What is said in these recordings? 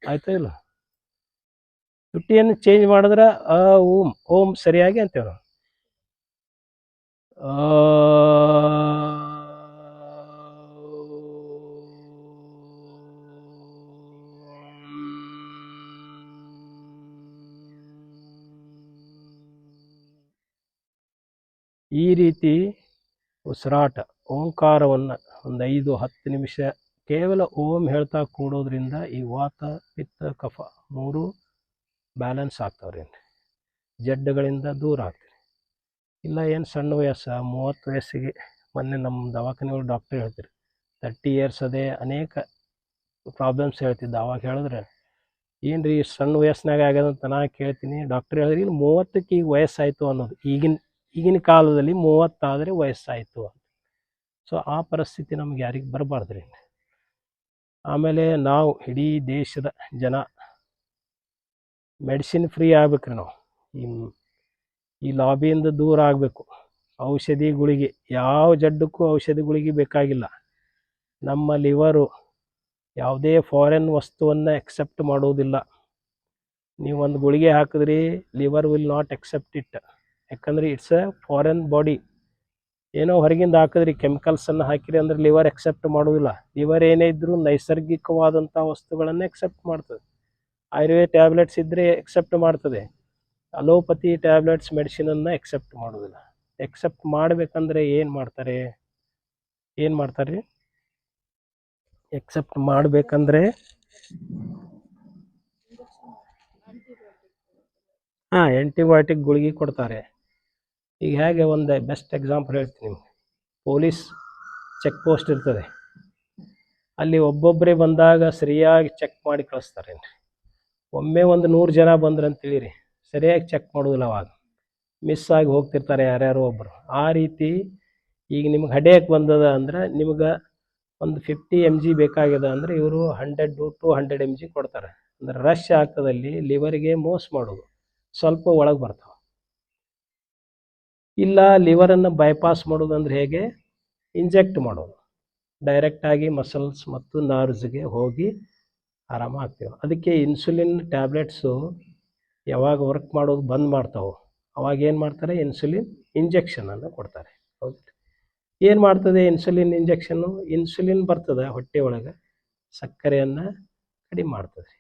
ಆಯ್ತಾ ಇಲ್ಲ? ತುಟಿಯನ್ನು ಚೇಂಜ್ ಮಾಡಿದ್ರೆ ಅ ಓಂ ಓಂ ಸರಿಯಾಗಿ ಅಂತೇವೆ ನಾವು. ಈ ರೀತಿ ಉಸಿರಾಟ ಓಂಕಾರವನ್ನು ಒಂದು 5-10 ನಿಮಿಷ ಕೇವಲ ಓಂ ಹೇಳ್ತಾ ಕೂಡೋದ್ರಿಂದ ಈ ವಾತ ಪಿತ್ತ ಕಫ ಮೂರು ಬ್ಯಾಲೆನ್ಸ್ ಆಗ್ತಾವ್ರಿ. ಜಡ್ಡುಗಳಿಂದ ದೂರ ಆಗ್ತೀರಿ. ಇಲ್ಲ ಏನು ಸಣ್ಣ ವಯಸ್ಸು 30 ವಯಸ್ಸಿಗೆ ಮೊನ್ನೆ ನಮ್ಮ ದವಾಖಾನೆಯವ್ರು ಡಾಕ್ಟರ್ ಹೇಳ್ತೀರಿ 30 ಇಯರ್ಸ್ ಅದೇ ಅನೇಕ ಪ್ರಾಬ್ಲಮ್ಸ್ ಹೇಳ್ತಿದ್ದ. ಅವಾಗ ಹೇಳಿದ್ರೆ ಏನು ರೀ ಸಣ್ಣ ವಯಸ್ಸಿನಾಗ ಆಗ್ಯದಂತ ನಾ ಕೇಳ್ತೀನಿ. ಡಾಕ್ಟರ್ ಹೇಳಿದ್ರಿ ಇಲ್ಲಿ 30ಕ್ಕೆ ಈಗ ವಯಸ್ಸಾಯಿತು ಅನ್ನೋದು. ಈಗಿನ ಕಾಲದಲ್ಲಿ 30 ಆದರೆ ವಯಸ್ಸಾಯಿತು ಅಂತ. ಸೊ ಆ ಪರಿಸ್ಥಿತಿ ನಮ್ಗೆ ಯಾರಿಗೆ ಬರಬಾರ್ದು ರೀ. ಆಮೇಲೆ ನಾವು ಇಡೀ ದೇಶದ ಜನ ಮೆಡಿಸಿನ್ ಫ್ರೀ ಆಗ್ಬೇಕ್ರಿ. ನಾವು ಈ ಲಾಬಿಯಿಂದ ದೂರ ಆಗಬೇಕು. ಔಷಧಿ ಗುಳಿಗೆ ಯಾವ ಜಡ್ಡಕ್ಕೂ ಔಷಧಿ ಗುಳಿಗೆ ಬೇಕಾಗಿಲ್ಲ. ನಮ್ಮ ಲಿವರು ಯಾವುದೇ ಫಾರಿನ್ ವಸ್ತುವನ್ನು ಎಕ್ಸೆಪ್ಟ್ ಮಾಡೋದಿಲ್ಲ. ನೀವು ಒಂದು ಗುಳಿಗೆ ಹಾಕಿದ್ರಿ liver will not accept it. ಯಾಕಂದರೆ ಇಟ್ಸ್ ಎ ಫಾರಿನ್ ಬಾಡಿ. ಏನೋ ಹೊರಗಿಂದ ಹಾಕಿದ್ರಿ ಕೆಮಿಕಲ್ಸನ್ನು ಹಾಕಿರಿ ಅಂದರೆ ಲಿವರ್ ಎಕ್ಸೆಪ್ಟ್ ಮಾಡೋದಿಲ್ಲ. ಲಿವರ್ ಏನೇ ಇದ್ದರೂ ನೈಸರ್ಗಿಕವಾದಂಥ ವಸ್ತುಗಳನ್ನು ಎಕ್ಸೆಪ್ಟ್ ಮಾಡ್ತದೆ. ಆಯುರ್ವೇದ ಟ್ಯಾಬ್ಲೆಟ್ಸ್ ಇದ್ದರೆ ಎಕ್ಸೆಪ್ಟ್ ಮಾಡ್ತದೆ. ಅಲೋಪತಿ ಟ್ಯಾಬ್ಲೆಟ್ಸ್ ಮೆಡಿಸಿನನ್ನು ಎಕ್ಸೆಪ್ಟ್ ಮಾಡೋದಿಲ್ಲ. ಎಕ್ಸೆಪ್ಟ್ ಮಾಡಬೇಕಂದ್ರೆ ಏನು ಮಾಡ್ತಾರೆ ರೀ? ಎಕ್ಸೆಪ್ಟ್ ಮಾಡಬೇಕಂದ್ರೆ ಆ್ಯಂಟಿಬಯೋಟಿಕ್ ಗುಳಿಗೆ ಕೊಡ್ತಾರೆ. ಈಗ ಹೇಗೆ ಒಂದು ಬೆಸ್ಟ್ ಎಕ್ಸಾಂಪಲ್ ಹೇಳ್ತೀನಿ ನಿಮ್ಗೆ. ಪೊಲೀಸ್ ಚೆಕ್ ಪೋಸ್ಟ್ ಇರ್ತದೆ. ಅಲ್ಲಿ ಒಬ್ಬೊಬ್ಬರೇ ಬಂದಾಗ ಸರಿಯಾಗಿ ಚೆಕ್ ಮಾಡಿ ಕಳಿಸ್ತಾರೇನ್ರಿ. ಒಮ್ಮೆ ಒಂದು 100 ಜನ ಬಂದ್ರಂತೇಳಿರಿ ಸರಿಯಾಗಿ ಚೆಕ್ ಮಾಡೋದಿಲ್ಲ. ಅವಾಗ ಮಿಸ್ ಆಗಿ ಹೋಗ್ತಿರ್ತಾರೆ ಯಾರ್ಯಾರೋ ಒಬ್ಬರು. ಆ ರೀತಿ ಈಗ ನಿಮ್ಗೆ ಹಡಿಯಕ್ಕೆ ಬಂದದ ಅಂದ್ರೆ ನಿಮ್ಗೆ ಒಂದು 50 mg ಬೇಕಾಗಿದೆ ಅಂದರೆ ಇವರು 100 to 200 mg ಕೊಡ್ತಾರೆ. ಅಂದರೆ ರಶ್ ಆಗ್ತದಲ್ಲಿ ಲಿವರಿಗೆ ಮೋಸ ಮಾಡೋದು. ಸ್ವಲ್ಪ ಒಳಗೆ ಬರ್ತಾವೆ. ಇಲ್ಲ ಲಿವರನ್ನು ಬೈಪಾಸ್ ಮಾಡೋದು ಅಂದರೆ ಹೇಗೆ? ಇಂಜೆಕ್ಟ್ ಮಾಡೋದು. ಡೈರೆಕ್ಟಾಗಿ ಮಸಲ್ಸ್ ಮತ್ತು ನರ್ವ್ಸ್ಗೆ ಹೋಗಿ ಆರಾಮಾಗ್ತೇವೆ. ಅದಕ್ಕೆ ಇನ್ಸುಲಿನ್ ಟ್ಯಾಬ್ಲೆಟ್ಸು ಯಾವಾಗ ವರ್ಕ್ ಮಾಡೋದು ಬಂದ್ ಮಾಡ್ತಾವೆ ಅವಾಗ ಏನು ಮಾಡ್ತಾರೆ? ಇನ್ಸುಲಿನ್ ಇಂಜೆಕ್ಷನನ್ನು ಕೊಡ್ತಾರೆ. ಹೌದು. ಏನು ಮಾಡ್ತದೆ ಇನ್ಸುಲಿನ್ ಇಂಜೆಕ್ಷನ್ನು? ಇನ್ಸುಲಿನ್ ಬರ್ತದೆ ಹೊಟ್ಟೆ ಒಳಗೆ, ಸಕ್ಕರೆಯನ್ನು ಕಡಿಮೆ ಮಾಡ್ತದೆ.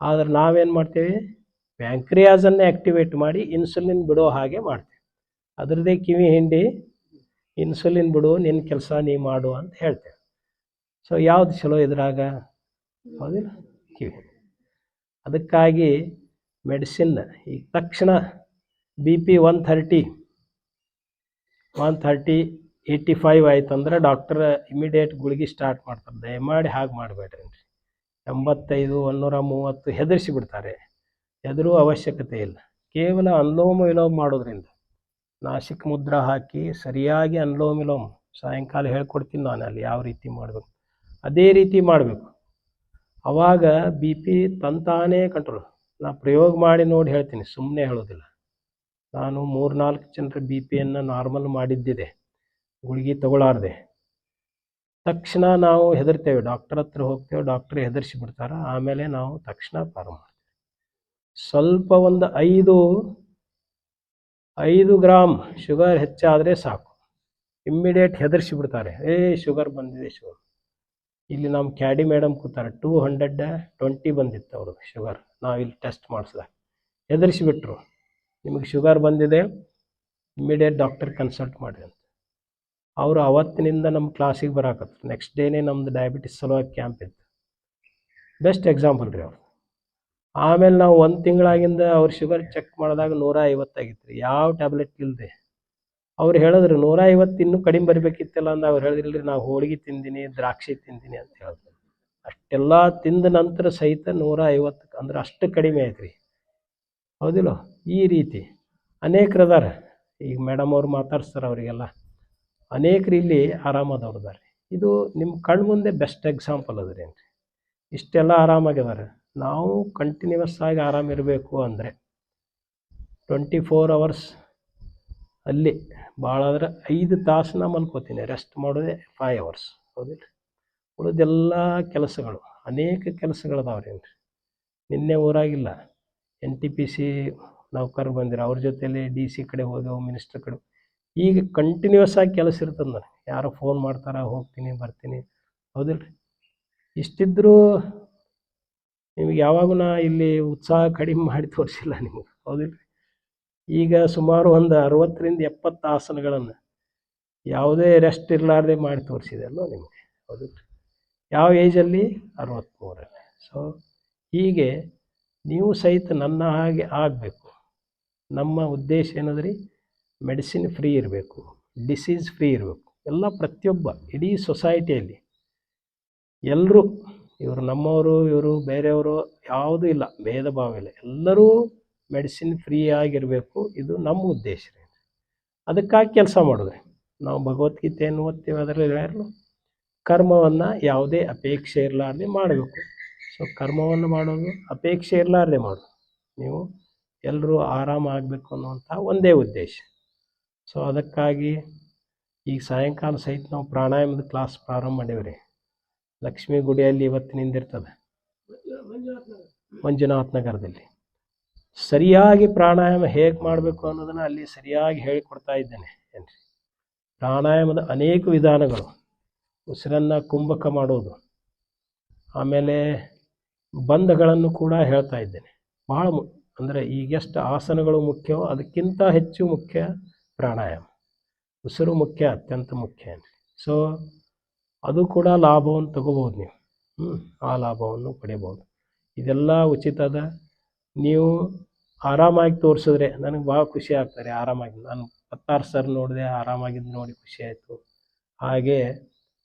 ಆದರೆ ನಾವೇನು ಮಾಡ್ತೇವೆ? ಪ್ಯಾಂಕ್ರಿಯಾಸನ್ನು ಆ್ಯಕ್ಟಿವೇಟ್ ಮಾಡಿ ಇನ್ಸುಲಿನ್ ಬಿಡೋ ಹಾಗೆ ಮಾಡ್ತೇವೆ. ಅದರದ್ದೇ ಕಿವಿ ಹಿಂಡಿ ಇನ್ಸುಲಿನ್ ಬಿಡು, ನಿನ್ನ ಕೆಲಸ ನೀ ಮಾಡು ಅಂತ ಹೇಳ್ತೇವೆ. ಸೊ ಯಾವ್ದು ಚಲೋ ಇದ್ರಾಗ? ಹೌದಿಲ್ಲ? ಕಿವಿ. ಅದಕ್ಕಾಗಿ ಮೆಡಿಸಿನ್ ಈಗ ತಕ್ಷಣ BP 130-85 ಆಯ್ತಂದ್ರೆ ಡಾಕ್ಟರ್ ಇಮಿಡಿಯೇಟ್ ಗುಳಿಗೆ ಸ್ಟಾರ್ಟ್ ಮಾಡ್ತಾರೆ. ದಯಮಾಡಿ ಹಾಗೆ ಮಾಡಬೇಡ್ರಿ. 85-130 ಹೆದರಿಸಿ ಬಿಡ್ತಾರೆ. ಹೆದರುವ ಅವಶ್ಯಕತೆ ಇಲ್ಲ. ಕೇವಲ ಅನುಲೋಮ ವಿಲೋಮ ಮಾಡೋದ್ರಿಂದ ನಾಸಿಕ್ ಮುದ್ರ ಹಾಕಿ ಸರಿಯಾಗಿ ಅನುಲೋಮ ವಿಲೋಮ ಸಾಯಂಕಾಲ ಹೇಳ್ಕೊಡ್ತೀನಿ ನಾನು ಅಲ್ಲಿ ಯಾವ ರೀತಿ ಮಾಡಬೇಕು. ಅದೇ ರೀತಿ ಮಾಡಬೇಕು. ಆವಾಗ BP ತಂತಾನೇ ಕಂಟ್ರೋಲ್. ನಾ ಪ್ರಯೋಗ ಮಾಡಿ ನೋಡಿ ಹೇಳ್ತೀನಿ, ಸುಮ್ಮನೆ ಹೇಳೋದಿಲ್ಲ. ನಾನು 3-4 ಜನರ BPಯನ್ನು ನಾರ್ಮಲ್ ಮಾಡಿದ್ದಿದೆ, ಗುಳಿಗೆ ತಗೊಳ್ಳಾರ್ದೆ. ತಕ್ಷಣ ನಾವು ಹೆದರ್ತೇವೆ, ಡಾಕ್ಟರ್ ಹತ್ರ ಹೋಗ್ತೇವೆ, ಡಾಕ್ಟರ್ ಹೆದರಿಸಿ ಬಿಡ್ತಾರೆ. ಆಮೇಲೆ ನಾವು ತಕ್ಷಣ ಪ್ರಾರಂಭ ಮಾಡ್ತೇವೆ. ಸ್ವಲ್ಪ ಒಂದು 5 ಗ್ರಾಮ್ ಶುಗರ್ ಹೆಚ್ಚಾದರೆ ಸಾಕು, ಇಮ್ಮಿಡಿಯೇಟ್ ಹೆದರಿಸಿ ಬಿಡ್ತಾರೆ. ಶುಗರ್ ಬಂದಿದೆ ಶುಗರ್. ಇಲ್ಲಿ ನಮ್ಮ ಕ್ಯಾಡಿ ಮೇಡಮ್ ಕೂತಾರೆ, 220 ಬಂದಿತ್ತು ಅವ್ರದ್ದು ಶುಗರ್. ನಾವಿಲ್ಲಿ ಟೆಸ್ಟ್ ಮಾಡಿಸಿದಾಗ ಹೆದರಿಸಿಬಿಟ್ರು, ನಿಮಗೆ ಶುಗರ್ ಬಂದಿದೆ, ಇಮ್ಮಿಡಿಯೇಟ್ ಡಾಕ್ಟರ್ ಕನ್ಸಲ್ಟ್ ಮಾಡಿರಿ ಅಂತ. ಅವರು ಅವತ್ತಿನಿಂದ ನಮ್ಮ ಕ್ಲಾಸಿಗೆ ಬರಾಕತ್ರು. ನೆಕ್ಸ್ಟ್ ಡೇನೇ ನಮ್ಮದು ಡಯಾಬಿಟಿಸ್ ಸಲುವಾಗಿ ಕ್ಯಾಂಪ್ ಇತ್ತು. ಬೆಸ್ಟ್ ಎಕ್ಸಾಂಪಲ್ ರೀ ಅವ್ರು. ಆಮೇಲೆ ನಾವು 1 ತಿಂಗಳಾಗಿಂದ ಅವ್ರ ಶುಗರ್ ಚೆಕ್ ಮಾಡಿದಾಗ 150 ಆಗಿತ್ತು ರೀ, ಯಾವ ಟ್ಯಾಬ್ಲೆಟ್ ಇಲ್ಲದೆ. ಅವ್ರು ಹೇಳಿದ್ರು 150 ಇನ್ನೂ ಕಡಿಮೆ ಬರಬೇಕಿತ್ತಲ್ಲ ಅಂತ. ಅವ್ರು ಹೇಳಿದ್ರಿ ನಾವು ಹೋಳಿಗೆ ತಿಂದಿನಿ, ದ್ರಾಕ್ಷಿ ತಿಂದಿನಿ ಅಂತ ಹೇಳಿದ್ರು. ಅಷ್ಟೆಲ್ಲ ತಿಂದ ನಂತರ ಸಹಿತ 150 ಅಂದ್ರೆ ಅಷ್ಟು ಕಡಿಮೆ ಆಯ್ತು ರೀ. ಹೌದಿಲ್ಲ? ಈ ರೀತಿ ಅನೇಕರು ಅದಾರ. ಈಗ ಮೇಡಮ್ ಅವ್ರು ಮಾತಾಡ್ಸ್ತಾರೆ ಅವರಿಗೆಲ್ಲ. ಅನೇಕರು ಇಲ್ಲಿ ಆರಾಮದವ್ರದಾರೆ. ಇದು ನಿಮ್ಮ ಕಣ್ಣು ಮುಂದೆ ಬೆಸ್ಟ್ ಎಕ್ಸಾಂಪಲ್ ಅದ ರೀ. ಇಷ್ಟೆಲ್ಲ ಆರಾಮಾಗಿದ್ದಾರೆ. ನಾವು ಕಂಟಿನ್ಯೂಸ್ ಆಗಿ ಆರಾಮಿರಬೇಕು ಅಂದರೆ 24 hours ಅಲ್ಲಿ ಭಾಳ ಆದರೆ 5 ತಾಸು ನಾ ಮಲ್ಕೋತೀನಿ. ರೆಸ್ಟ್ ಮಾಡೋದೇ 5 hours. ಹೌದಿಲ್ಲ? ಉಳಿದೆಲ್ಲ ಕೆಲಸಗಳು, ಅನೇಕ ಕೆಲಸಗಳದಾವ್ರಿ. ನಿನ್ನೆ ಊರಾಗಿಲ್ಲ, NTPC ನೌಕರರು ಬಂದಿರು, ಅವ್ರ ಜೊತೆಲಿ DC ಕಡೆ ಹೋದೆವು, ಮಿನಿಸ್ಟರ್ ಕಡೆ. ಈಗ ಕಂಟಿನ್ಯೂಸ್ ಆಗಿ ಕೆಲಸ ಇರ್ತದೆ ನನಗೆ, ಯಾರೋ ಫೋನ್ ಮಾಡ್ತಾರೆ, ಹೋಗ್ತೀನಿ ಬರ್ತೀನಿ, ಹೌದಿಲ್ಲ ರೀ. ಇಷ್ಟಿದ್ರೂ ನಿಮಗೆ ಯಾವಾಗೂ ನಾ ಇಲ್ಲಿ ಉತ್ಸಾಹ ಕಡಿಮೆ ಮಾಡಿ ತೋರಿಸಿಲ್ಲ ನಿಮಗೆ, ಹೌದಿಲ್ಲ ರೀ. ಈಗ ಸುಮಾರು ಒಂದು 60ರಿಂದ 70 ಆಸನಗಳನ್ನು ಯಾವುದೇ ರೆಸ್ಟ್ ಇರಲಾರ್ದೆ ಮಾಡಿ ತೋರಿಸಿದೆ ಅಲ್ಲೋ ನಿಮಗೆ, ಹೌದಿಲ್ಲ ರೀ. ಯಾವ ಏಜಲ್ಲಿ? 63ರಲ್ಲಿ. ಸೊ ಹೀಗೆ ನೀವು ಸಹಿತ ನನ್ನ ಹಾಗೆ ಆಗಬೇಕು. ನಮ್ಮ ಉದ್ದೇಶ ಏನಂದ್ರಿ, ಮೆಡಿಸಿನ್ ಫ್ರೀ ಇರಬೇಕು, ಡಿಸೀಸ್ ಫ್ರೀ ಇರಬೇಕು. ಎಲ್ಲ ಪ್ರತಿಯೊಬ್ಬ ಇಡೀ ಸೊಸೈಟಿಯಲ್ಲಿ ಎಲ್ಲರೂ, ಇವರು ನಮ್ಮವರು, ಇವರು ಬೇರೆಯವರು, ಯಾವುದೂ ಇಲ್ಲ, ಭೇದ ಭಾವ ಇಲ್ಲ, ಎಲ್ಲರೂ ಮೆಡಿಸಿನ್ ಫ್ರೀ ಆಗಿರಬೇಕು. ಇದು ನಮ್ಮ ಉದ್ದೇಶ ರೀ. ಅದಕ್ಕಾಗಿ ಕೆಲಸ ಮಾಡಿದ್ರೆ ನಾವು ಭಗವದ್ಗೀತೆಯನ್ನು ಓದ್ತೀವಿ, ಅದರಲ್ಲಿ ಯಾರು ಕರ್ಮವನ್ನು ಯಾವುದೇ ಅಪೇಕ್ಷೆ ಇರಲಾರ್ದೆ ಮಾಡಬೇಕು. ಸೊ ಕರ್ಮವನ್ನು ಮಾಡೋದು ಅಪೇಕ್ಷೆ ಇರಲಾರ್ದೆ ಮಾಡೋದು, ನೀವು ಎಲ್ಲರೂ ಆರಾಮಾಗಬೇಕು ಅನ್ನುವಂಥ ಒಂದೇ ಉದ್ದೇಶ. ಸೊ ಅದಕ್ಕಾಗಿ ಈಗ ಸಾಯಂಕಾಲ ಸಹಿತ ನಾವು ಪ್ರಾಣಾಯಾಮದ ಕ್ಲಾಸ್ ಪ್ರಾರಂಭ ಮಾಡೀವಿ ರೀ. ಲಕ್ಷ್ಮೀ ಗುಡಿಯಲ್ಲಿ ಇವತ್ತಿನಿಂದ ಇರ್ತದೆ, ಮಂಜುನಾಥ್ ನಗರದಲ್ಲಿ. ಸರಿಯಾಗಿ ಪ್ರಾಣಾಯಾಮ ಹೇಗೆ ಮಾಡಬೇಕು ಅನ್ನೋದನ್ನು ಅಲ್ಲಿ ಸರಿಯಾಗಿ ಹೇಳಿಕೊಡ್ತಾ ಇದ್ದೇನೆ ಏನ್ರಿ. ಪ್ರಾಣಾಯಾಮದ ಅನೇಕ ವಿಧಾನಗಳು, ಉಸಿರನ್ನು ಕುಂಭಕ ಮಾಡೋದು, ಆಮೇಲೆ ಬಂಧಗಳನ್ನು ಕೂಡ ಹೇಳ್ತಾ ಇದ್ದೇನೆ. ಭಾಳ ಅಂದರೆ ಈಗೆಷ್ಟು ಆಸನಗಳು ಮುಖ್ಯವೋ ಅದಕ್ಕಿಂತ ಹೆಚ್ಚು ಮುಖ್ಯ ಪ್ರಾಣಾಯಾಮ. ಉಸಿರು ಮುಖ್ಯ, ಅತ್ಯಂತ ಮುಖ್ಯ. ಸೊ ಅದು ಕೂಡ ಲಾಭವನ್ನು ತಗೋಬೋದು ನೀವು, ಆ ಲಾಭವನ್ನು ಪಡಿಬೋದು. ಇದೆಲ್ಲ ಉಚಿತದ. ನೀವು ಆರಾಮಾಗಿ ತೋರಿಸಿದ್ರೆ ನನಗೆ ಭಾಳ ಖುಷಿ ಆಗ್ತಾರೆ. ಆರಾಮಾಗಿ ನಾನು 16 ಸರ್ ನೋಡಿದೆ, ಆರಾಮಾಗಿದ್ದು ನೋಡಿ ಖುಷಿ ಆಯಿತು. ಹಾಗೆ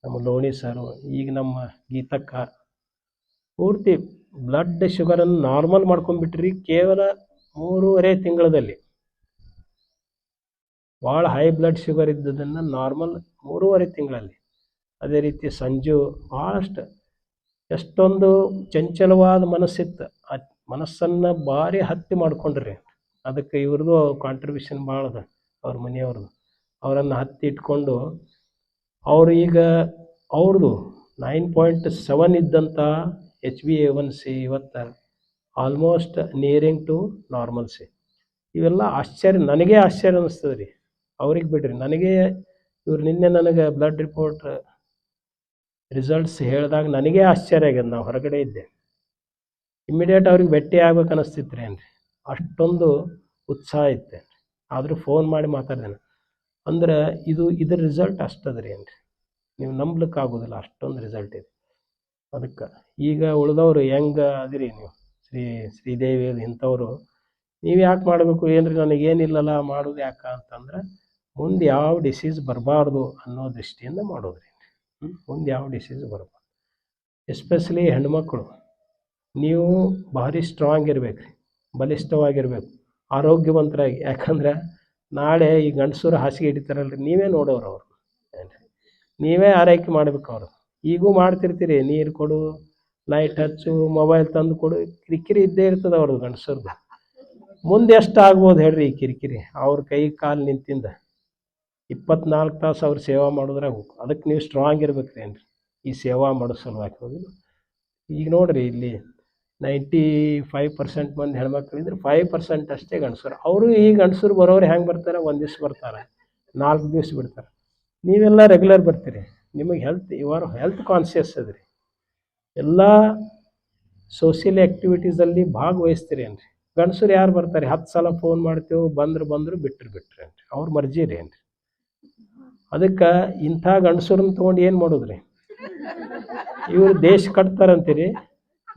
ನಮ್ಮ ಲೋಣಿ ಸರು, ಈಗ ನಮ್ಮ ಗೀತಕ್ಕ ಪೂರ್ತಿ ಬ್ಲಡ್ ಶುಗರನ್ನು ನಾರ್ಮಲ್ ಮಾಡ್ಕೊಂಡ್ಬಿಟ್ರಿ ಕೇವಲ 3.5 ತಿಂಗಳಲ್ಲಿ. ಭಾಳ ಹೈ ಬ್ಲಡ್ ಶುಗರ್ ಇದ್ದದನ್ನು ನಾರ್ಮಲ್ 3.5 ತಿಂಗಳಲ್ಲಿ. ಅದೇ ರೀತಿ ಸಂಜು ಭಾಳಷ್ಟು, ಎಷ್ಟೊಂದು ಚಂಚಲವಾದ ಮನಸ್ಸಿತ್ತು, ಆ ಮನಸ್ಸನ್ನು ಭಾರಿ ಹತ್ತಿ ಮಾಡ್ಕೊಂಡ್ರಿ. ಅದಕ್ಕೆ ಇವ್ರದ್ದು ಕಾಂಟ್ರಿಬ್ಯೂಷನ್ ಭಾಳ ಅದ, ಅವ್ರ ಮನೆಯವ್ರದ್ದು. ಅವರನ್ನು ಹತ್ತಿ ಇಟ್ಕೊಂಡು ಅವರು ಈಗ ಅವ್ರದ್ದು 9.7 ಇದ್ದಂಥ HbA1c ಇವತ್ತು ಆಲ್ಮೋಸ್ಟ್ ನಿಯರಿಂಗ್ ಟು ನಾರ್ಮಲ್ಸಿ. ಇವೆಲ್ಲ ಆಶ್ಚರ್ಯ, ನನಗೇ ಆಶ್ಚರ್ಯ ಅನ್ನಿಸ್ತದೆ ರೀ. ಅವ್ರಿಗೆ ಬಿಡ್ರಿ, ನನಗೆ ಇವ್ರು ನಿನ್ನೆ ನನಗೆ ಬ್ಲಡ್ ರಿಪೋರ್ಟ್ ರಿಸಲ್ಟ್ಸ್ ಹೇಳಿದಾಗ ನನಗೇ ಆಶ್ಚರ್ಯ ಆಗ್ಯದ. ನಾವು ಹೊರಗಡೆ ಇದ್ದೆ, ಇಮ್ಮಿಡಿಯೇಟ್ ಅವ್ರಿಗೆ ಭೇಟಿ ಆಗ್ಬೇಕು ಅನ್ನಿಸ್ತಿತ್ತು ರೀ. ಅಷ್ಟೊಂದು ಉತ್ಸಾಹ ಇತ್ತೆ. ಆದರೂ ಫೋನ್ ಮಾಡಿ ಮಾತಾಡ್ದೇನೆ ಅಂದ್ರೆ ಇದ್ರ ರಿಸಲ್ಟ್ ಅಷ್ಟದ ರೀ ನೀವು ನಂಬ್ಲಿಕ್ಕೆ ಆಗೋದಿಲ್ಲ, ಅಷ್ಟೊಂದು ರಿಸಲ್ಟ್ ಇದೆ. ಅದಕ್ಕೆ ಈಗ ಉಳಿದವರು ಹೆಂಗೆ ಅದಿರಿ ನೀವು, ಶ್ರೀದೇವಿ ಇಂಥವ್ರು, ನೀವು ಯಾಕೆ ಮಾಡಬೇಕು ಏನ್ರಿ, ನನಗೇನಿಲ್ಲಲ್ಲ ಮಾಡೋದು ಯಾಕೆ ಅಂತಂದ್ರೆ ಮುಂದೆ ಯಾವ ಡಿಸೀಸ್ ಬರಬಾರ್ದು ಅನ್ನೋ ದೃಷ್ಟಿಯಿಂದ ಮಾಡೋದ್ರಿ. ಮುಂದೆ ಯಾವ ಡಿಸೀಸ್ ಬರಬಾರ್ದು. ಎಸ್ಪೆಷಲಿ ಹೆಣ್ಮಕ್ಳು, ನೀವು ಭಾರಿ ಸ್ಟ್ರಾಂಗ್ ಇರಬೇಕು ರೀ, ಬಲಿಷ್ಠವಾಗಿರ್ಬೇಕು, ಆರೋಗ್ಯವಂತರಾಗಿ. ಯಾಕಂದ್ರೆ ನಾಳೆ ಈ ಗಂಡಸರು ಹಾಸಿಗೆ ಹಿಡಿತಾರಲ್ರಿ, ನೀವೇ ನೋಡೋರು ಅವರು, ನೀವೇ ಆರೈಕೆ ಮಾಡ್ಬೇಕು. ಅವರು ಈಗೂ ಮಾಡ್ತಿರ್ತೀರಿ, ನೀರು ಕೊಡು, ಲೈಟ್ ಹಚ್ಚು, ಮೊಬೈಲ್ ತಂದು ಕೊಡು, ಕಿರಿಕಿರಿ ಇದ್ದೇ ಇರ್ತದೆ ಅವ್ರದ್ದು ಗಂಡಸರ್ದು. ಮುಂದೆ ಎಷ್ಟು ಆಗ್ಬೋದು ಹೇಳ್ರಿ ಈ ಕಿರಿಕಿರಿ? ಅವ್ರ ಕೈ ಕಾಲು ನಿಂತಿಂದ 24 ತಾಸು ಅವ್ರು ಸೇವಾ ಮಾಡಿದ್ರೆ ಅದಕ್ಕೆ ನೀವು ಸ್ಟ್ರಾಂಗ್ ಇರ್ಬೇಕ್ರಿ ಏನ್ರಿ ಈ ಸೇವಾ ಮಾಡೋ ಸಲುವಾಗಿ, ಹೋಗಿಲ್ಲ. ಈಗ ನೋಡ್ರಿ, ಇಲ್ಲಿ 95% ಮಂದಿ ಹೆಣ್ಮಕ್ಳಿದ್ರೆ 5% ಅಷ್ಟೇ ಗಂಡಸರು. ಅವರು ಈ ಗಂಡಸರು ಬರೋರು ಹೆಂಗೆ ಬರ್ತಾರೆ, ಒಂದು ದಿವ್ಸ ಬರ್ತಾರೆ, 4 ದಿವ್ಸ ಬಿಡ್ತಾರೆ. ನೀವೆಲ್ಲ ರೆಗ್ಯುಲರ್ ಬರ್ತೀರಿ, ನಿಮಗೆ ಹೆಲ್ತ್ ಕಾನ್ಷಿಯಸ್ ಅದ್ರಿ, ಎಲ್ಲ ಸೋಷಿಯಲ್ ಆ್ಯಕ್ಟಿವಿಟೀಸಲ್ಲಿ ಭಾಗವಹಿಸ್ತೀರಿ ಏನ್ರಿ. ಗಂಡಸರು ಯಾರು ಬರ್ತಾರೆ, 10 ಸಲ ಫೋನ್ ಮಾಡ್ತೇವೆ, ಬಂದರು ಬಿಟ್ರಿ ಏನ್ರಿ, ಅವ್ರ ಮರ್ಜಿ ರೀ ಏನ್ರಿ. ಅದಕ್ಕೆ ಇಂಥ ಗಂಡಸರನ್ನ ತೊಗೊಂಡು ಏನು ಮಾಡೋದ್ರಿ? ಇವರು ದೇಶ ಕಟ್ತಾರಂತೀರಿ,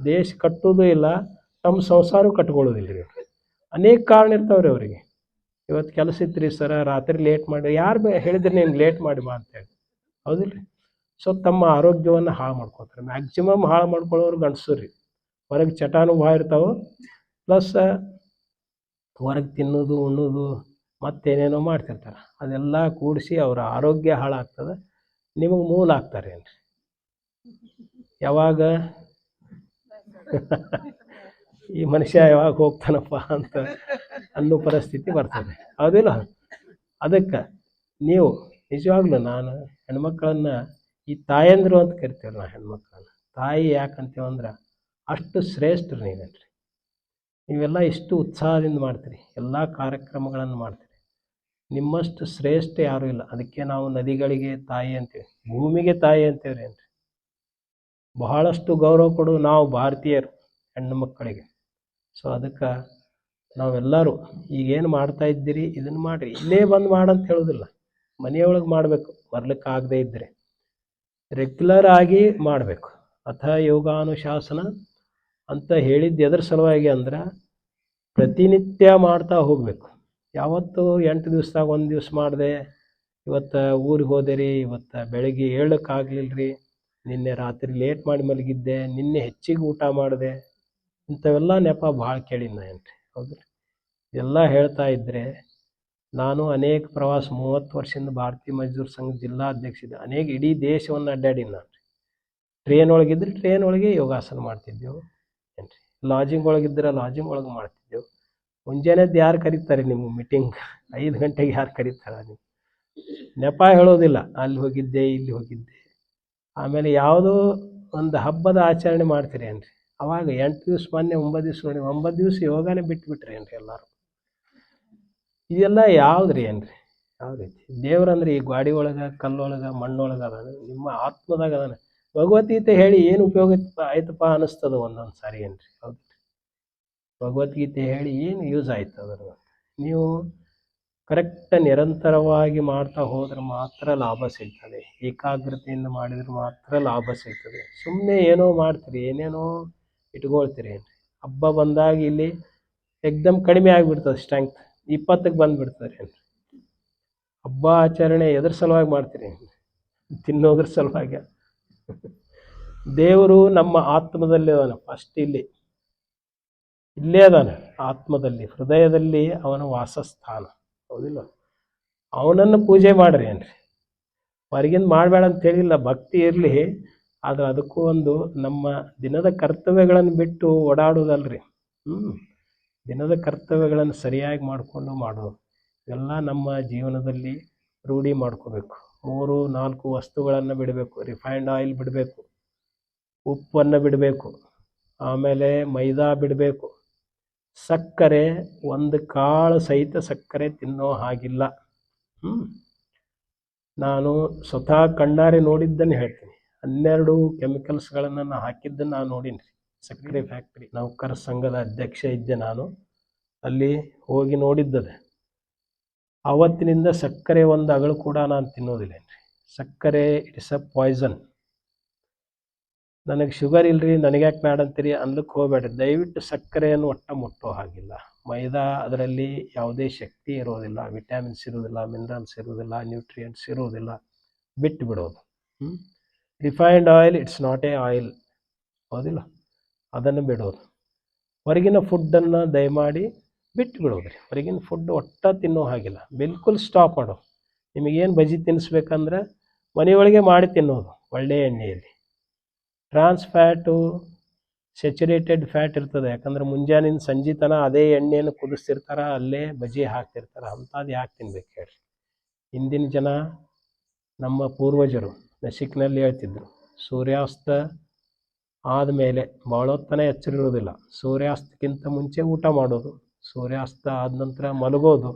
ದೇಶ ಕಟ್ಟೋದು ಇಲ್ಲ, ತಮ್ಮ ಸಂಸಾರ ಕಟ್ಕೊಳ್ಳೋದಿಲ್ಲ ರೀ. ಅನೇಕ ಕಾರಣ ಇರ್ತಾವ್ರಿ ಅವರಿಗೆ. ಇವತ್ತು ಕೆಲಸ ಇತ್ತು ರೀ ಸರ, ರಾತ್ರಿ ಲೇಟ್ ಮಾಡಿ, ಯಾರು ಹೇಳಿದ್ರಿ ನೀನು ಲೇಟ್ ಮಾಡಿ ಬಾ ಅಂತೇಳಿ, ಹೌದಿಲ್ಲ ರೀ. ಸೊ ತಮ್ಮ ಆರೋಗ್ಯವನ್ನು ಹಾಳು ಮಾಡ್ಕೊತಾರೆ. ಮ್ಯಾಕ್ಸಿಮಮ್ ಹಾಳು ಮಾಡ್ಕೊಳ್ಳೋರು ಗಂಡಸರು ರೀ. ಹೊರಗೆ ಚಟಾನು ಭಾಳ ಇರ್ತಾವೆ, ಪ್ಲಸ್ ಹೊರಗೆ ತಿನ್ನೋದು ಉಣ್ಣೋದು ಮತ್ತೇನೇನೋ ಮಾಡ್ತಿರ್ತಾರೆ. ಅದೆಲ್ಲ ಕೂಡಿಸಿ ಅವರ ಆರೋಗ್ಯ ಹಾಳಾಗ್ತದೆ, ನಿಮಗೆ ಮೂಲ ಆಗ್ತಾರೆ ಏನ್ರಿ. ಯಾವಾಗ ಈ ಮನುಷ್ಯ ಯಾವಾಗ ಹೋಗ್ತಾನಪ್ಪ ಅಂತ ಅನ್ನೋ ಪರಿಸ್ಥಿತಿ ಬರ್ತದೆ, ಹೌದಿಲ್ಲ. ಅದಕ್ಕೆ ನೀವು ನಿಜವಾಗ್ಲೂ, ನಾನು ಹೆಣ್ಮಕ್ಳನ್ನು ಈ ತಾಯಂದರು ಅಂತ ಕರಿತೇವೆ ನಾವು ಹೆಣ್ಮಕ್ಳನ್ನ. ತಾಯಿ ಯಾಕಂತೇವಂದ್ರೆ ಅಷ್ಟು ಶ್ರೇಷ್ಠರು ನೀವೇನ್ರಿ. ನೀವೆಲ್ಲ ಇಷ್ಟು ಉತ್ಸಾಹದಿಂದ ಮಾಡ್ತೀರಿ, ಎಲ್ಲ ಕಾರ್ಯಕ್ರಮಗಳನ್ನು ಮಾಡ್ತೀರಿ. ನಿಮ್ಮಷ್ಟು ಶ್ರೇಷ್ಠ ಯಾರೂ ಇಲ್ಲ. ಅದಕ್ಕೆ ನಾವು ನದಿಗಳಿಗೆ ತಾಯಿ ಅಂತೀವಿ, ಭೂಮಿಗೆ ತಾಯಿ ಅಂತೀವ್ರಿ ಏನ್ರಿ. ಬಹಳಷ್ಟು ಗೌರವ ಕೊಡು ನಾವು ಭಾರತೀಯರು ಹೆಣ್ಣು ಮಕ್ಕಳಿಗೆ. ಸೊ ಅದಕ್ಕೆ ನಾವೆಲ್ಲರೂ ಈಗೇನು ಮಾಡ್ತಾ ಇದ್ದೀರಿ ಇದನ್ನು ಮಾಡಿರಿ, ಇಲ್ಲೇ ಬಂದು ಮಾಡಂತ ಹೇಳೋದಿಲ್ಲ, ಮನೆಯೊಳಗೆ ಮಾಡಬೇಕು. ಬರ್ಲಿಕ್ಕೆ ಆಗದೆ ಇದ್ದರೆ ರೆಗ್ಯುಲರ್ ಆಗಿ ಮಾಡಬೇಕು. ಅಥ ಯೋಗಾನುಶಾಸನ ಅಂತ ಹೇಳಿದ್ದು ಎದ್ರ ಸಲುವಾಗಿ ಅಂದ್ರೆ ಪ್ರತಿನಿತ್ಯ ಮಾಡ್ತಾ ಹೋಗಬೇಕು. ಯಾವತ್ತು 8 ದಿವಸದಾಗ 1 ದಿವಸ ಮಾಡಿದೆ, ಇವತ್ತು ಊರಿಗೆ ಹೋದೆ ರೀ, ಇವತ್ತು ಬೆಳಗ್ಗೆ ಏಳಕ್ಕಾಗಲಿಲ್ಲ ರೀ, ನಿನ್ನೆ ರಾತ್ರಿ ಲೇಟ್ ಮಾಡಿ ಮಲಗಿದ್ದೆ, ನಿನ್ನೆ ಹೆಚ್ಚಿಗೆ ಊಟ ಮಾಡಿದೆ, ಇಂಥವೆಲ್ಲ ನೆಪ ಭಾಳ ಕೇಳಿನ ಏನ್ರಿ. ಹೌದು, ಎಲ್ಲ ಹೇಳ್ತಾ ಇದ್ದರೆ ನಾನು ಅನೇಕ ಪ್ರವಾಸ 30 ವರ್ಷದಿಂದ ಭಾರತೀಯ ಮಜ್ದೂರ್ ಸಂಘ ಜಿಲ್ಲಾ ಅಧ್ಯಕ್ಷ ಇದ್ದೆ. ಅನೇಕ ಇಡೀ ದೇಶವನ್ನು ಅಡ್ಡಾಡಿನ ನಾನು. ಟ್ರೈನ್ ಒಳಗಿದ್ರೆ ಟ್ರೈನ್ ಒಳಗೆ ಯೋಗಾಸನ ಮಾಡ್ತಿದ್ದೆವು ಏನ್ರಿ. ಲಾಜಿಂಗ್ ಒಳಗಿದ್ರೆ ಲಾಜಿಂಗ್ ಒಳಗೆ ಮಾಡ್ತಿದ್ದೆವು. ಮುಂಜಾನೆದ್ದು ಯಾರು ಕರೀತಾರೆ ನಿಮ್ಗೆ ಮೀಟಿಂಗ್? 5 ಗಂಟೆಗೆ ಯಾರು ಕರೀತಾರೆ? ನೀವು ನೆಪ ಹೇಳೋದಿಲ್ಲ, ಅಲ್ಲಿ ಹೋಗಿದ್ದೆ ಇಲ್ಲಿ ಹೋಗಿದ್ದೆ. ಆಮೇಲೆ ಯಾವುದೋ ಒಂದು ಹಬ್ಬದ ಆಚರಣೆ ಮಾಡ್ತೀರಿ ಏನ್ರಿ, ಅವಾಗ 8 ದಿವಸ ಮೊನ್ನೆ 9 ದಿವಸ ನೋಡಿ, 9 ದಿವಸ ಯೋಗನೇ ಬಿಟ್ಬಿಟ್ರಿ ಏನ್ರಿ ಎಲ್ಲರೂ. ಇದೆಲ್ಲ ಯಾವ್ದ್ರಿ ಏನ್ರಿ? ಯಾವ ರೀತಿ ದೇವ್ರಂದ್ರೆ ಈ ಗಾಡಿ ಒಳಗೆ, ಕಲ್ಲೊಳಗೆ, ಮಣ್ಣೊಳಗೆ ಅದಾನ, ನಿಮ್ಮ ಆತ್ಮದಾಗ ಅದಾನ. ಭಗವದ್ಗೀತೆ ಹೇಳಿ ಏನು ಉಪಯೋಗ ಆಯ್ತಪ್ಪ ಅನ್ನಿಸ್ತದ ಒಂದೊಂದು ಸಾರಿ ಏನ್ರಿ. ಹೌದು, ಭಗವದ್ಗೀತೆ ಹೇಳಿ ಏನು ಯೂಸ್ ಆಯ್ತು ಅದರ? ನೀವು ಕರೆಕ್ಟ್ ನಿರಂತರವಾಗಿ ಮಾಡ್ತಾ ಹೋದ್ರೆ ಮಾತ್ರ ಲಾಭ ಸಿಗ್ತದೆ. ಏಕಾಗ್ರತೆಯಿಂದ ಮಾಡಿದ್ರೆ ಮಾತ್ರ ಲಾಭ ಸಿಗ್ತದೆ. ಸುಮ್ಮನೆ ಏನೋ ಮಾಡ್ತೀರಿ, ಏನೇನೋ ಇಟ್ಕೊಳ್ತೀರಿ ಏನ್ರಿ. ಹಬ್ಬ ಬಂದಾಗ ಇಲ್ಲಿ ಎಕ್ದಮ್ ಕಡಿಮೆ ಆಗಿಬಿಡ್ತದೆ, ಸ್ಟ್ರೆಂತ್ 20ಕ್ಕೆ ಬಂದುಬಿಡ್ತಾರೆ ಏನ್ರಿ. ಹಬ್ಬ ಆಚರಣೆ ಎದ್ರ ಸಲುವಾಗಿ ಮಾಡ್ತೀರಿ? ತಿನ್ನೋದ್ರ ಸಲುವಾಗಿ. ದೇವರು ನಮ್ಮ ಆತ್ಮದಲ್ಲಿ ಅದಾನ. ಫಸ್ಟ್ ಇಲ್ಲೇ ಅದಾನ, ಆತ್ಮದಲ್ಲಿ, ಹೃದಯದಲ್ಲಿ ಅವನ ವಾಸಸ್ಥಾನ. ಹೌದಿಲ್ಲ? ಅವನನ್ನು ಪೂಜೆ ಮಾಡ್ರಿ ಏನ್ರಿ. ಹೊರಗಿಂದ ಮಾಡಬೇಡ ಅಂತ ಹೇಳಿಲ್ಲ, ಭಕ್ತಿ ಇರಲಿ. ಆದ್ರೆ ಅದಕ್ಕೂ ಒಂದು ನಮ್ಮ ದಿನದ ಕರ್ತವ್ಯಗಳನ್ನು ಬಿಟ್ಟು ಓಡಾಡೋದಲ್ರಿ. ದಿನದ ಕರ್ತವ್ಯಗಳನ್ನು ಸರಿಯಾಗಿ ಮಾಡಿಕೊಂಡು ಮಾಡೋದು, ಇವೆಲ್ಲ ನಮ್ಮ ಜೀವನದಲ್ಲಿ ರೂಢಿ ಮಾಡ್ಕೋಬೇಕು. 3-4 ವಸ್ತುಗಳನ್ನು ಬಿಡಬೇಕು. ರಿಫೈನ್ಡ್ ಆಯಿಲ್ ಬಿಡಬೇಕು, ಉಪ್ಪನ್ನು ಬಿಡಬೇಕು, ಆಮೇಲೆ ಮೈದಾ ಬಿಡಬೇಕು, ಸಕ್ಕರೆ ಒಂದು ಕಾಳು ಸಹಿತ ಸಕ್ಕರೆ ತಿನ್ನೋ ಹಾಗಿಲ್ಲ. ನಾನು ಸ್ವತಃ ಕಣ್ಣಾರೆ ನೋಡಿದ್ದನ್ನು ಹೇಳ್ತೀನಿ. 12 ಕೆಮಿಕಲ್ಸ್ಗಳನ್ನು ನಾನು ಹಾಕಿದ್ದನ್ನು ನಾನು ನೋಡೀನಿ ರೀ. ಸಕ್ಕರೆ ಫ್ಯಾಕ್ಟ್ರಿ ನೌಕರ ಸಂಘದ ಅಧ್ಯಕ್ಷ ಇದ್ದೆ ನಾನು, ಅಲ್ಲಿ ಹೋಗಿ ನೋಡಿದ್ದದೆ. ಆವತ್ತಿನಿಂದ ಸಕ್ಕರೆ ಒಂದು ಅಗಳು ಕೂಡ ನಾನು ತಿನ್ನೋದಿಲ್ಲ ರೀ. ಸಕ್ಕರೆ ಇಟ್ಸ್ ಅ ಪಾಯ್ಸನ್. ನನಗೆ ಶುಗರ್ ಇಲ್ಲರಿ, ನನಗ್ಯಾಕೆ ಬೇಡ ಅಂತೀರಿ ಅನ್ಲಿಕ್ಕೆ ಹೋಗಬೇಡ್ರಿ. ದಯವಿಟ್ಟು ಸಕ್ಕರೆಯನ್ನು ಮುಟ್ಟೋ ಹಾಗಿಲ್ಲ. ಮೈದಾ ಅದರಲ್ಲಿ ಯಾವುದೇ ಶಕ್ತಿ ಇರೋದಿಲ್ಲ, ವಿಟಮಿನ್ಸ್ ಇರೋದಿಲ್ಲ, ಮಿನರಲ್ಸ್ ಇರೋದಿಲ್ಲ, ನ್ಯೂಟ್ರಿಯೆಂಟ್ಸ್ ಇರೋದಿಲ್ಲ. ಬಿಟ್ಟು ಬಿಡೋದು. Refined oil it's not A oil. ಹೌದಿಲ್ಲ? ಅದನ್ನು ಬಿಡೋದು. ಹೊರಗಿನ ಫುಡ್ಡನ್ನು ದಯಮಾಡಿ ಬಿಟ್ಟು ಬಿಡೋದ್ರಿ. ಹೊರಗಿನ ಫುಡ್ ತಿನ್ನೋ ಹಾಗಿಲ್ಲ, ಬಿಲ್ಕುಲ್ ಸ್ಟಾಪ್ ಮಾಡೋದು. ನಿಮಗೇನು ಬಜ್ಜಿ ತಿನ್ನಿಸ್ಬೇಕಂದ್ರೆ ಮನೆಯೊಳಗೆ ಮಾಡಿ ತಿನ್ನೋದು, ಒಳ್ಳೆಯ ಎಣ್ಣೆಯಲ್ಲಿ. ಟ್ರಾನ್ಸ್ ಫ್ಯಾಟು, ಸ್ಯಾಚುರೇಟೆಡ್ ಫ್ಯಾಟ್ ಇರ್ತದೆ. ಯಾಕಂದ್ರೆ ಮುಂಜಾನಿನ ಸಂಜೆ ತನ ಅದೇ ಎಣ್ಣೆಯನ್ನು ಕುದಿಸ್ತಿರ್ತಾರೆ, ಅಲ್ಲೇ ಬಜ್ಜಿ ಹಾಕ್ತಿರ್ತಾರೆ. ಅಂಥದ್ದು ಯಾಕೆ ತಿನ್ಬೇಕು ಹೇಳ್ರಿ? ಹಿಂದಿನ ಜನ, ನಮ್ಮ ಪೂರ್ವಜರು ನಸಿಕ್ನಲ್ಲಿ ಹೇಳ್ತಿದ್ರು, ಸೂರ್ಯಾಸ್ತ ಆದಮೇಲೆ ಭಾಳೊತ್ತನ ಎಚ್ಚರಿರೋದಿಲ್ಲ. ಸೂರ್ಯಾಸ್ತಕ್ಕಿಂತ ಮುಂಚೆ ಊಟ ಮಾಡೋದು, ಸೂರ್ಯಾಸ್ತ ಆದ ನಂತರ ಮಲಗೋದು,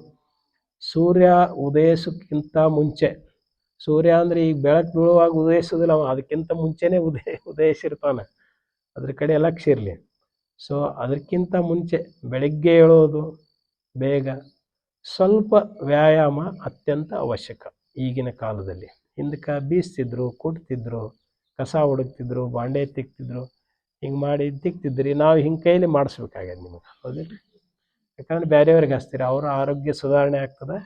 ಸೂರ್ಯ ಉದಯಿಸೋಕ್ಕಿಂತ ಮುಂಚೆ. ಸೂರ್ಯ ಅಂದರೆ ಈಗ ಬೆಳಕು ಬೀಳುವಾಗ ಉದಯಿಸೋದಿಲ್ಲ, ಅದಕ್ಕಿಂತ ಮುಂಚೆನೇ ಉದಯಿಸಿರ್ತಾನೆ. ಅದ್ರ ಕಡೆ ಲಕ್ಷ್ಯ ಇರಲಿ. ಸೊ ಅದಕ್ಕಿಂತ ಮುಂಚೆ ಬೆಳಗ್ಗೆ ಏಳೋದು ಬೇಗ. ಸ್ವಲ್ಪ ವ್ಯಾಯಾಮ ಅತ್ಯಂತ ಅವಶ್ಯಕ ಈಗಿನ ಕಾಲದಲ್ಲಿ. ಹಿಂದಕ್ಕೆ ಬೀಸ್ತಿದ್ರು, ಕುಟ್ತಿದ್ರು, ಕಸ ಹುಡುಕ್ತಿದ್ರು, ಬಾಂಡೆ ತಿಕ್ತಿದ್ರು. ಹಿಂಗೆ ಮಾಡಿ ತಿಕ್ತಿದ್ರಿ. ನಾವು ಹಿಂಗೆ ಕೈಲಿ ಮಾಡಿಸ್ಬೇಕಾಗ್ಯದ ನಿಮಗೆ. ಹೌದಿಲ್ಲ? ಯಾಕಂದ್ರೆ ಬೇರೆಯವ್ರಿಗೆ ಹಚ್ತೀರಿ, ಅವ್ರ ಆರೋಗ್ಯ ಸುಧಾರಣೆ ಆಗ್ತದೆ,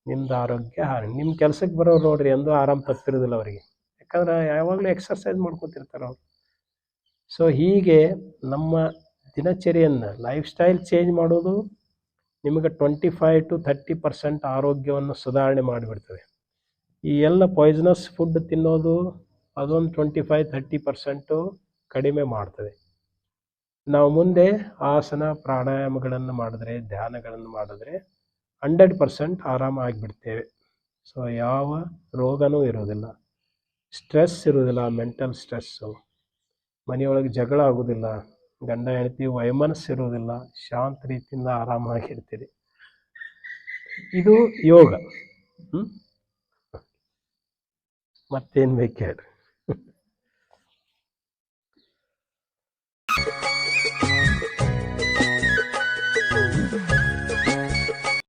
ನಿಮ್ದು ಆರೋಗ್ಯ ನಿಮ್ಮ ಕೆಲಸಕ್ಕೆ ಬರೋರು ನೋಡ್ರಿ ಎಂದೂ ಆರಾಮ ತಪ್ಪಿರೋದಿಲ್ಲ ಅವರಿಗೆ. ಯಾಕಂದ್ರೆ ಯಾವಾಗಲೂ ಎಕ್ಸರ್ಸೈಸ್ ಮಾಡ್ಕೊತಿರ್ತಾರೆ ಅವರು. ಸೊ ಹೀಗೆ ನಮ್ಮ ದಿನಚರಿಯನ್ನು, ಲೈಫ್ ಸ್ಟೈಲ್ ಚೇಂಜ್ ಮಾಡೋದು ನಿಮಗೆ 25-30% ಆರೋಗ್ಯವನ್ನು ಸುಧಾರಣೆ ಮಾಡಿಬಿಡ್ತದೆ. ಈ ಎಲ್ಲ ಪಾಯ್ಸನಸ್ ಫುಡ್ ತಿನ್ನೋದು ಅದೊಂದು 25-30% ಕಡಿಮೆ ಮಾಡ್ತದೆ. ನಾವು ಮುಂದೆ ಆಸನ ಪ್ರಾಣಾಯಾಮಗಳನ್ನು ಮಾಡಿದ್ರೆ, ಧ್ಯಾನಗಳನ್ನು ಮಾಡಿದ್ರೆ 100% ಆರಾಮಾಗಿಬಿಡ್ತೇವೆ. ಸೊ ಯಾವ ರೋಗನೂ ಇರೋದಿಲ್ಲ, ಸ್ಟ್ರೆಸ್ ಇರೋದಿಲ್ಲ, ಮೆಂಟಲ್ ಸ್ಟ್ರೆಸ್ಸು, ಮನೆಯೊಳಗೆ ಜಗಳ ಆಗೋದಿಲ್ಲ, ಗಂಡ ಹೆಂಡತಿ ವೈಮನಸ್ಸಿರೋದಿಲ್ಲ, ಶಾಂತ ರೀತಿಯಿಂದ ಆರಾಮಾಗಿರ್ತೀರಿ. ಇದು ಯೋಗ. ಮತ್ತೇನು ಬೇಕು ಹೇಳ್ರಿ.